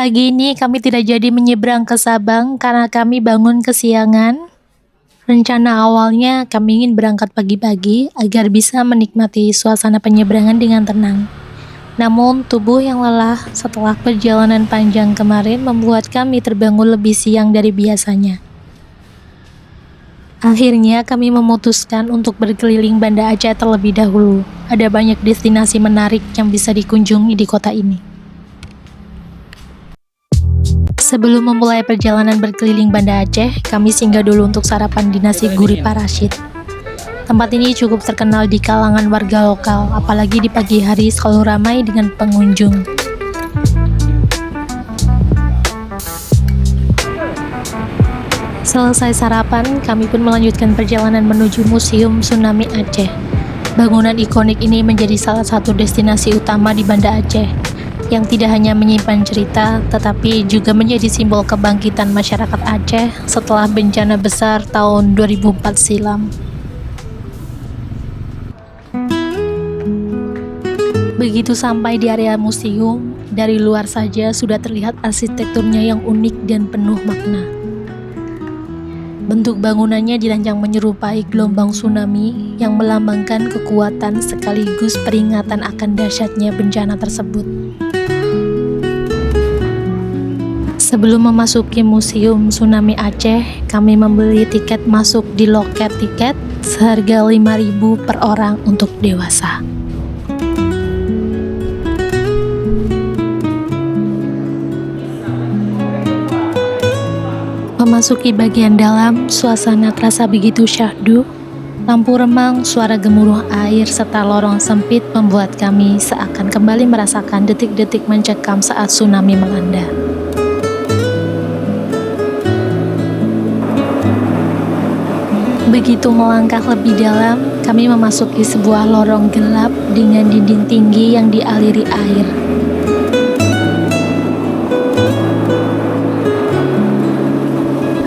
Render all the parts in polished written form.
Pagi ini kami tidak jadi menyeberang ke Sabang karena kami bangun kesiangan. Rencana awalnya kami ingin berangkat pagi-pagi agar bisa menikmati suasana penyeberangan dengan tenang. Namun tubuh yang lelah setelah perjalanan panjang kemarin membuat kami terbangun lebih siang dari biasanya. Akhirnya kami memutuskan untuk berkeliling Banda Aceh terlebih dahulu. Ada banyak destinasi menarik yang bisa dikunjungi di kota ini. Sebelum memulai perjalanan berkeliling Banda Aceh, kami singgah dulu untuk sarapan di nasi gurih Pak Rashid. Tempat ini cukup terkenal di kalangan warga lokal, apalagi di pagi hari selalu ramai dengan pengunjung. Selesai sarapan, kami pun melanjutkan perjalanan menuju Museum Tsunami Aceh. Bangunan ikonik ini menjadi salah satu destinasi utama di Banda Aceh, yang tidak hanya menyimpan cerita, tetapi juga menjadi simbol kebangkitan masyarakat Aceh setelah bencana besar tahun 2004 silam. Begitu sampai di area museum, dari luar saja sudah terlihat arsitekturnya yang unik dan penuh makna. Bentuk bangunannya dirancang menyerupai gelombang tsunami yang melambangkan kekuatan sekaligus peringatan akan dahsyatnya bencana tersebut. Sebelum memasuki Museum Tsunami Aceh, kami membeli tiket masuk di loket tiket seharga 5.000 per orang untuk dewasa. Memasuki bagian dalam, suasana terasa begitu syahdu. Lampu remang, suara gemuruh air, serta lorong sempit membuat kami seakan kembali merasakan detik-detik mencekam saat tsunami melanda. Begitu melangkah lebih dalam, kami memasuki sebuah lorong gelap dengan dinding tinggi yang dialiri air.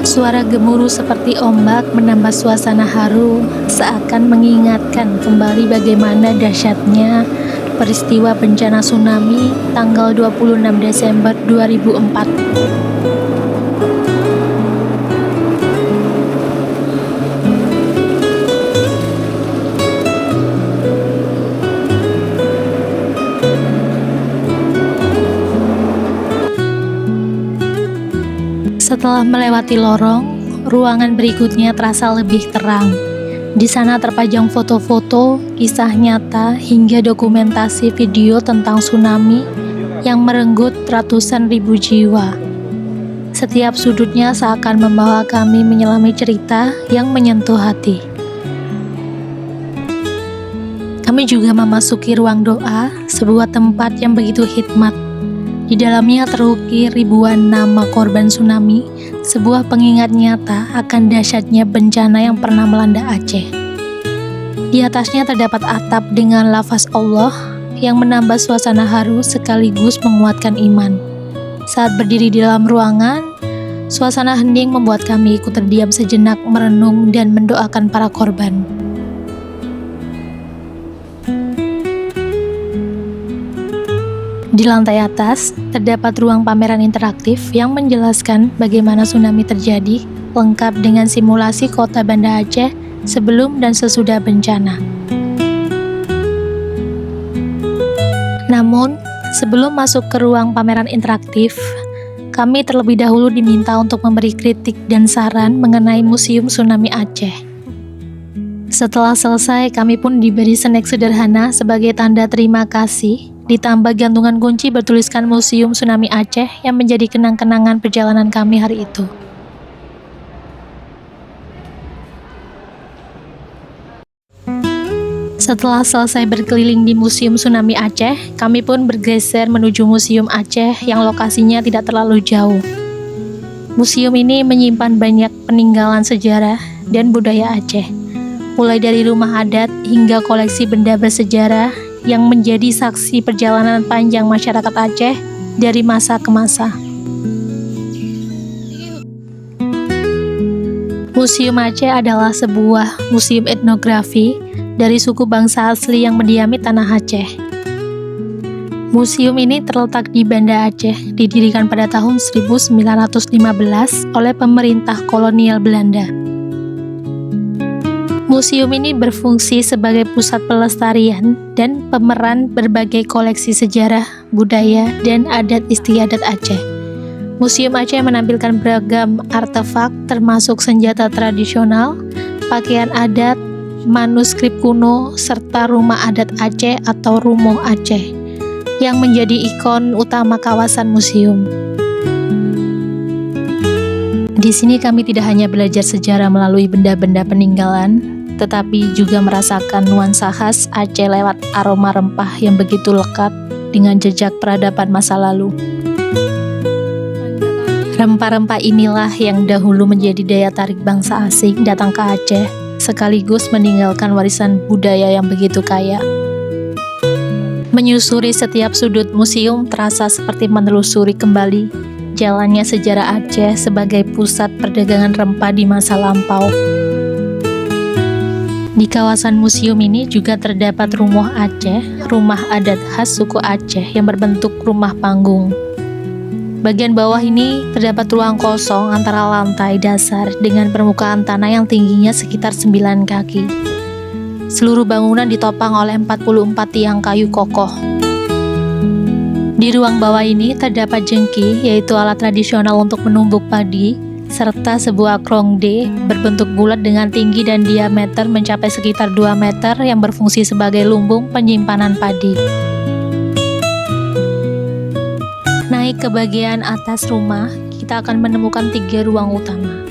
Suara gemuruh seperti ombak menambah suasana haru, seakan mengingatkan kembali bagaimana dahsyatnya peristiwa bencana tsunami tanggal 26 Desember 2004. Setelah melewati lorong, ruangan berikutnya terasa lebih terang. Di sana terpajang foto-foto, kisah nyata, hingga dokumentasi video tentang tsunami yang merenggut ratusan ribu jiwa. Setiap sudutnya seakan membawa kami menyelami cerita yang menyentuh hati. Kami juga memasuki ruang doa, sebuah tempat yang begitu hikmat. Di dalamnya terukir ribuan nama korban tsunami, sebuah pengingat nyata akan dahsyatnya bencana yang pernah melanda Aceh. Di atasnya terdapat atap dengan lafaz Allah yang menambah suasana haru sekaligus menguatkan iman. Saat berdiri di dalam ruangan, suasana hening membuat kami ikut terdiam sejenak merenung dan mendoakan para korban. Di lantai atas, terdapat ruang pameran interaktif yang menjelaskan bagaimana tsunami terjadi, lengkap dengan simulasi kota Banda Aceh sebelum dan sesudah bencana. Namun, sebelum masuk ke ruang pameran interaktif, kami terlebih dahulu diminta untuk memberi kritik dan saran mengenai Museum Tsunami Aceh. Setelah selesai, kami pun diberi snack sederhana sebagai tanda terima kasih. Ditambah gantungan kunci bertuliskan Museum Tsunami Aceh yang menjadi kenang-kenangan perjalanan kami hari itu. Setelah selesai berkeliling di Museum Tsunami Aceh, kami pun bergeser menuju Museum Aceh yang lokasinya tidak terlalu jauh. Museum ini menyimpan banyak peninggalan sejarah dan budaya Aceh, mulai dari rumah adat hingga koleksi benda bersejarah yang menjadi saksi perjalanan panjang masyarakat Aceh dari masa ke masa. Museum Aceh adalah sebuah museum etnografi dari suku bangsa asli yang mendiami tanah Aceh. Museum ini terletak di Banda Aceh, didirikan pada tahun 1915 oleh pemerintah kolonial Belanda. Museum ini berfungsi sebagai pusat pelestarian dan pemeran berbagai koleksi sejarah, budaya, dan adat istiadat Aceh. Museum Aceh menampilkan beragam artefak termasuk senjata tradisional, pakaian adat, manuskrip kuno, serta rumah adat Aceh atau Rumoh Aceh yang menjadi ikon utama kawasan museum. Di sini kami tidak hanya belajar sejarah melalui benda-benda peninggalan, tetapi juga merasakan nuansa khas Aceh lewat aroma rempah yang begitu lekat dengan jejak peradaban masa lalu. Rempah-rempah inilah yang dahulu menjadi daya tarik bangsa asing datang ke Aceh, sekaligus meninggalkan warisan budaya yang begitu kaya. Menyusuri setiap sudut museum terasa seperti menelusuri kembali jalannya sejarah Aceh sebagai pusat perdagangan rempah di masa lampau. Di kawasan museum ini juga terdapat Rumoh Aceh, rumah adat khas suku Aceh yang berbentuk rumah panggung. Bagian bawah ini terdapat ruang kosong antara lantai dasar dengan permukaan tanah yang tingginya sekitar 9 kaki. Seluruh bangunan ditopang oleh 44 tiang kayu kokoh. Di ruang bawah ini terdapat jengki, yaitu alat tradisional untuk menumbuk padi, serta sebuah krongde berbentuk bulat dengan tinggi dan diameter mencapai sekitar 2 meter yang berfungsi sebagai lumbung penyimpanan padi. Naik ke bagian atas rumah, kita akan menemukan 3 ruang utama.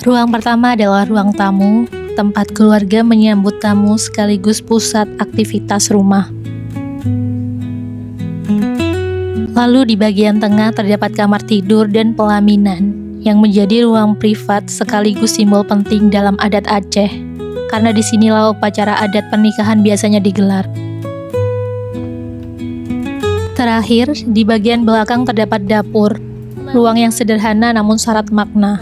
Ruang pertama adalah ruang tamu, tempat keluarga menyambut tamu sekaligus pusat aktivitas rumah. Lalu di bagian tengah terdapat kamar tidur dan pelaminan yang menjadi ruang privat sekaligus simbol penting dalam adat Aceh, karena disinilah upacara adat pernikahan biasanya digelar. Terakhir, di bagian belakang terdapat dapur, ruang yang sederhana namun syarat makna,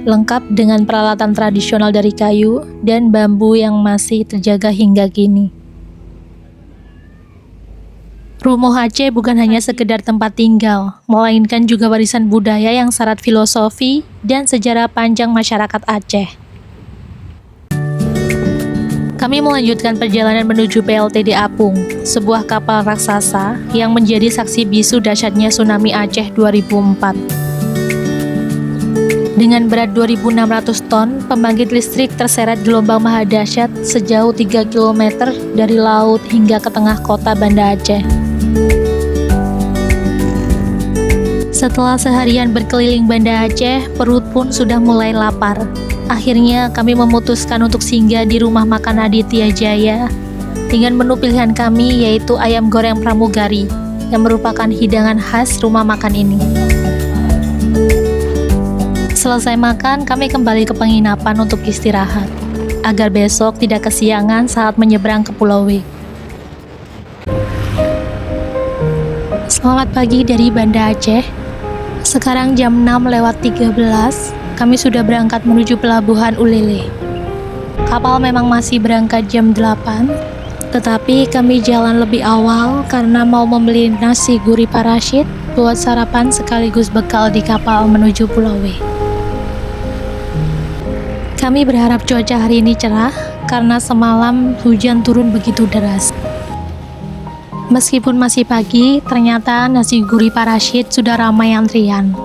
lengkap dengan peralatan tradisional dari kayu dan bambu yang masih terjaga hingga kini. Rumoh Aceh bukan hanya sekedar tempat tinggal, melainkan juga warisan budaya yang syarat filosofi dan sejarah panjang masyarakat Aceh. Kami melanjutkan perjalanan menuju PLTD Apung, sebuah kapal raksasa yang menjadi saksi bisu dahsyatnya tsunami Aceh 2004. Dengan berat 2.600 ton, pembangkit listrik terseret gelombang maha dahsyat sejauh 3 km dari laut hingga ke tengah kota Banda Aceh. Setelah seharian berkeliling Banda Aceh, perut pun sudah mulai lapar. Akhirnya kami memutuskan untuk singgah di rumah makan Aditya Jaya dengan menu pilihan kami yaitu ayam goreng pramugari yang merupakan hidangan khas rumah makan ini. Selesai makan, kami kembali ke penginapan untuk istirahat, agar besok tidak kesiangan saat menyeberang ke Pulau W. Selamat pagi dari Banda Aceh. Sekarang jam 6:13, kami sudah berangkat menuju pelabuhan Ulele. Kapal memang masih berangkat jam 8, tetapi kami jalan lebih awal karena mau membeli nasi gurih parasit buat sarapan sekaligus bekal di kapal menuju Pulau W. Kami berharap cuaca hari ini cerah karena semalam hujan turun begitu deras. Meskipun masih pagi, ternyata nasi gurih parasit sudah ramai antrian.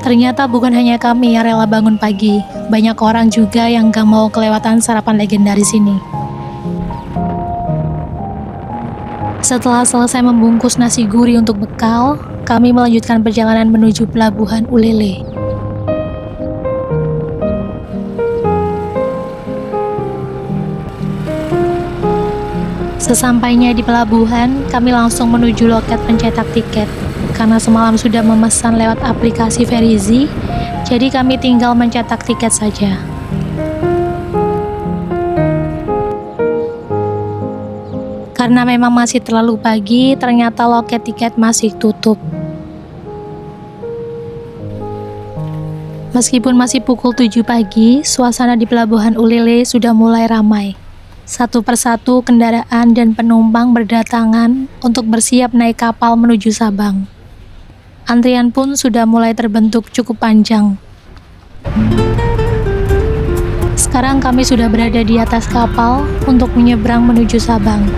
Ternyata bukan hanya kami yang rela bangun pagi, banyak orang juga yang gak mau kelewatan sarapan legendaris ini. Setelah selesai membungkus nasi gurih untuk bekal, kami melanjutkan perjalanan menuju pelabuhan Ulele. Sesampainya di pelabuhan, kami langsung menuju loket pencetak tiket. Karena semalam sudah memesan lewat aplikasi Verizi, jadi kami tinggal mencetak tiket saja. Karena memang masih terlalu pagi, ternyata loket tiket masih tutup. Meskipun masih pukul 7 pagi, suasana di pelabuhan Ulele sudah mulai ramai. Satu persatu kendaraan dan penumpang berdatangan untuk bersiap naik kapal menuju Sabang. Antrian pun sudah mulai terbentuk cukup panjang. Sekarang kami sudah berada di atas kapal untuk menyeberang menuju Sabang,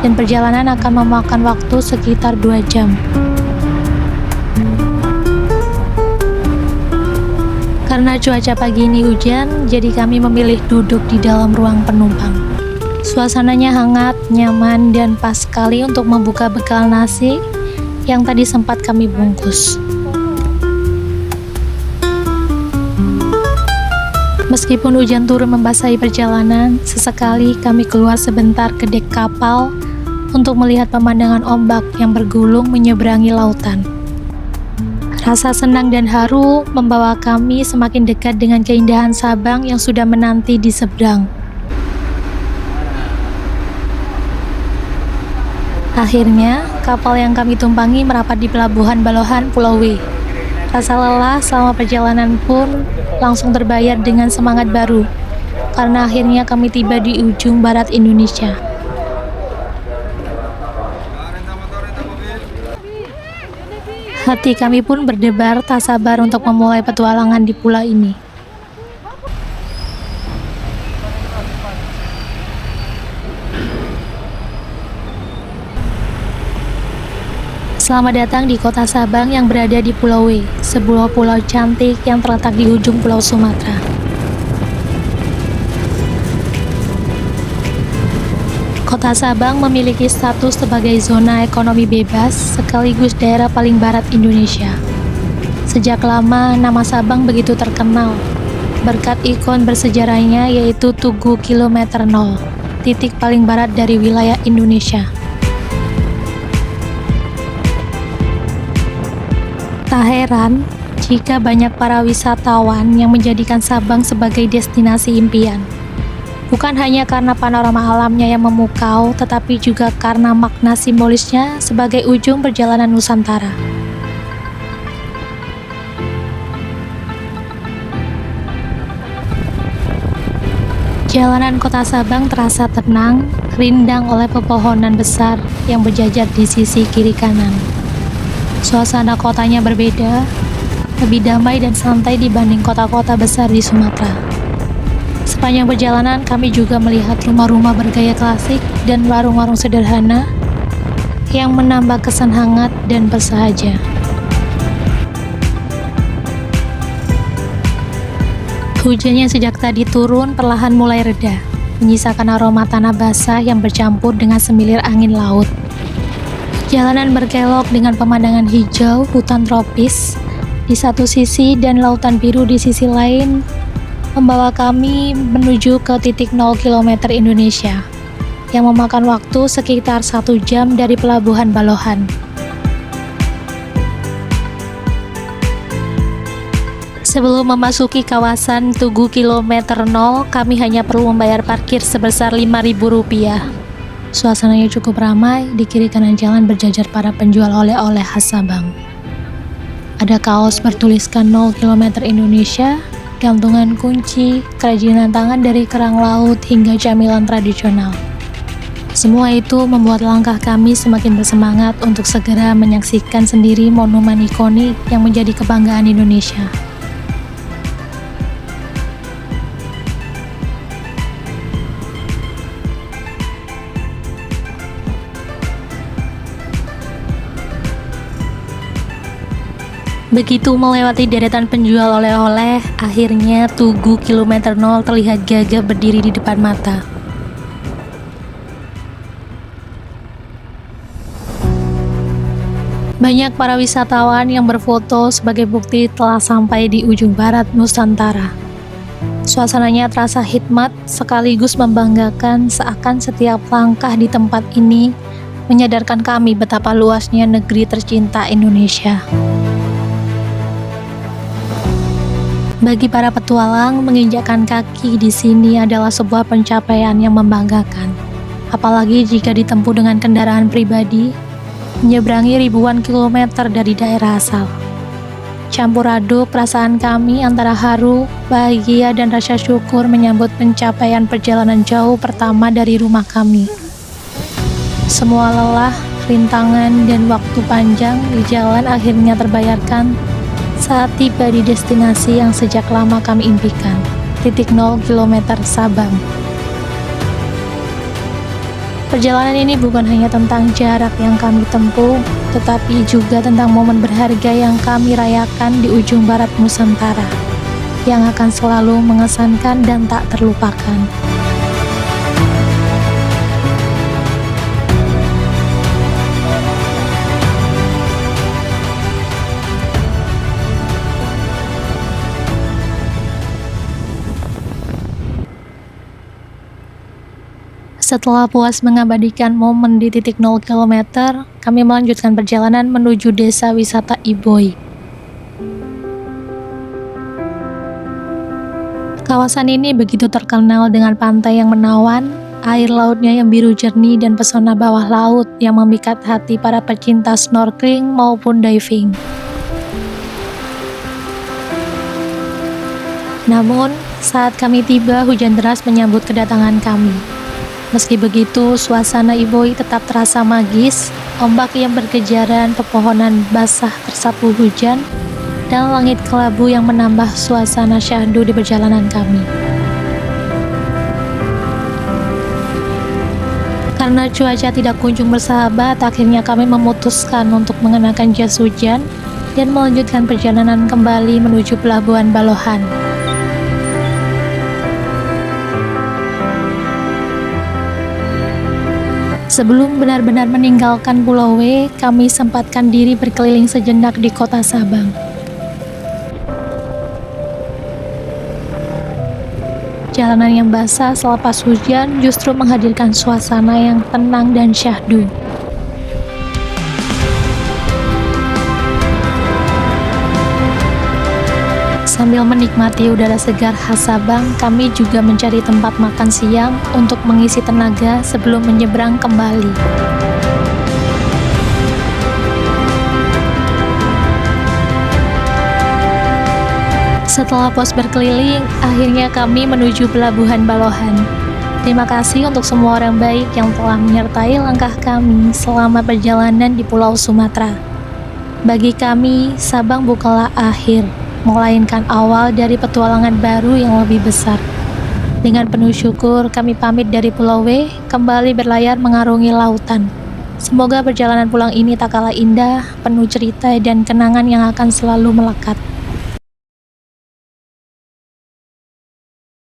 dan perjalanan akan memakan waktu sekitar 2 jam. Karena cuaca pagi ini hujan, jadi kami memilih duduk di dalam ruang penumpang. Suasananya hangat, nyaman, dan pas sekali untuk membuka bekal nasi yang tadi sempat kami bungkus. Meskipun hujan turun membasahi perjalanan, sesekali kami keluar sebentar ke dek kapal untuk melihat pemandangan ombak yang bergulung menyeberangi lautan. Rasa senang dan haru membawa kami semakin dekat dengan keindahan Sabang yang sudah menanti di seberang. Akhirnya, kapal yang kami tumpangi merapat di pelabuhan Balohan, Pulau W. Rasa lelah selama perjalanan pun langsung terbayar dengan semangat baru, karena akhirnya kami tiba di ujung barat Indonesia. Hati kami pun berdebar tak sabar untuk memulai petualangan di pulau ini. Selamat datang di kota Sabang yang berada di Pulau W, sebuah pulau cantik yang terletak di ujung Pulau Sumatera. Kota Sabang memiliki status sebagai zona ekonomi bebas sekaligus daerah paling barat Indonesia. Sejak lama nama Sabang begitu terkenal berkat ikon bersejarahnya yaitu Tugu Kilometer 0, titik paling barat dari wilayah Indonesia. Tak heran jika banyak para wisatawan yang menjadikan Sabang sebagai destinasi impian. Bukan hanya karena panorama alamnya yang memukau, tetapi juga karena makna simbolisnya sebagai ujung perjalanan Nusantara. Jalanan kota Sabang terasa tenang, rindang oleh pepohonan besar yang berjajar di sisi kiri kanan. Suasana kotanya berbeda, lebih damai dan santai dibanding kota-kota besar di Sumatera. Sepanjang perjalanan kami juga melihat rumah-rumah bergaya klasik dan warung-warung sederhana yang menambah kesan hangat dan bersahaja. Hujannya sejak tadi turun perlahan mulai reda, menyisakan aroma tanah basah yang bercampur dengan semilir angin laut. Jalanan berkelok dengan pemandangan hijau hutan tropis di satu sisi dan lautan biru di sisi lain, membawa kami menuju ke titik 0 km Indonesia yang memakan waktu sekitar 1 jam dari pelabuhan Balohan. Sebelum memasuki kawasan Tugu Kilometer 0, kami hanya perlu membayar parkir sebesar Rp5.000. Suasananya cukup ramai, di kiri kanan jalan berjajar para penjual oleh-oleh khas Sabang. Ada kaos bertuliskan 0 km Indonesia, gantungan kunci, kerajinan tangan dari kerang laut hingga camilan tradisional. Semua itu membuat langkah kami semakin bersemangat untuk segera menyaksikan sendiri monumen ikonik yang menjadi kebanggaan Indonesia. Begitu melewati deretan penjual oleh-oleh, akhirnya Tugu Kilometer 0 terlihat gagah berdiri di depan mata. Banyak para wisatawan yang berfoto sebagai bukti telah sampai di ujung barat Nusantara. Suasananya terasa hikmat sekaligus membanggakan, seakan setiap langkah di tempat ini menyadarkan kami betapa luasnya negeri tercinta Indonesia. Bagi para petualang, menginjakkan kaki di sini adalah sebuah pencapaian yang membanggakan. Apalagi jika ditempuh dengan kendaraan pribadi, menyeberangi ribuan kilometer dari daerah asal. Campur aduk perasaan kami antara haru, bahagia, dan rasa syukur menyambut pencapaian perjalanan jauh pertama dari rumah kami. Semua lelah, rintangan, dan waktu panjang di jalan akhirnya terbayarkan saat tiba di destinasi yang sejak lama kami impikan, titik 0 km Sabang. Perjalanan ini bukan hanya tentang jarak yang kami tempuh, tetapi juga tentang momen berharga yang kami rayakan di ujung barat Nusantara, yang akan selalu mengesankan dan tak terlupakan. Setelah puas mengabadikan momen di titik 0 km, kami melanjutkan perjalanan menuju desa wisata Iboy. Kawasan ini begitu terkenal dengan pantai yang menawan, air lautnya yang biru jernih, dan pesona bawah laut yang memikat hati para pecinta snorkeling maupun diving. Namun, saat kami tiba, hujan deras menyambut kedatangan kami. Meski begitu, suasana Iboy tetap terasa magis, ombak yang berkejaran, pepohonan basah tersapu hujan, dan langit kelabu yang menambah suasana syahdu di perjalanan kami. Karena cuaca tidak kunjung bersahabat, akhirnya kami memutuskan untuk mengenakan jas hujan dan melanjutkan perjalanan kembali menuju Pelabuhan Balohan. Sebelum benar-benar meninggalkan Pulau W, kami sempatkan diri berkeliling sejenak di kota Sabang. Jalanan yang basah selepas hujan justru menghadirkan suasana yang tenang dan syahdu. Sambil menikmati udara segar khas Sabang, kami juga mencari tempat makan siang untuk mengisi tenaga sebelum menyeberang kembali. Setelah puas berkeliling, akhirnya kami menuju Pelabuhan Balohan. Terima kasih untuk semua orang baik yang telah menyertai langkah kami selama perjalanan di Pulau Sumatera. Bagi kami, Sabang bukanlah akhir, melainkan awal dari petualangan baru yang lebih besar. Dengan penuh syukur, kami pamit dari Pulau W, kembali berlayar mengarungi lautan. Semoga perjalanan pulang ini tak kalah indah, penuh cerita dan kenangan yang akan selalu melekat.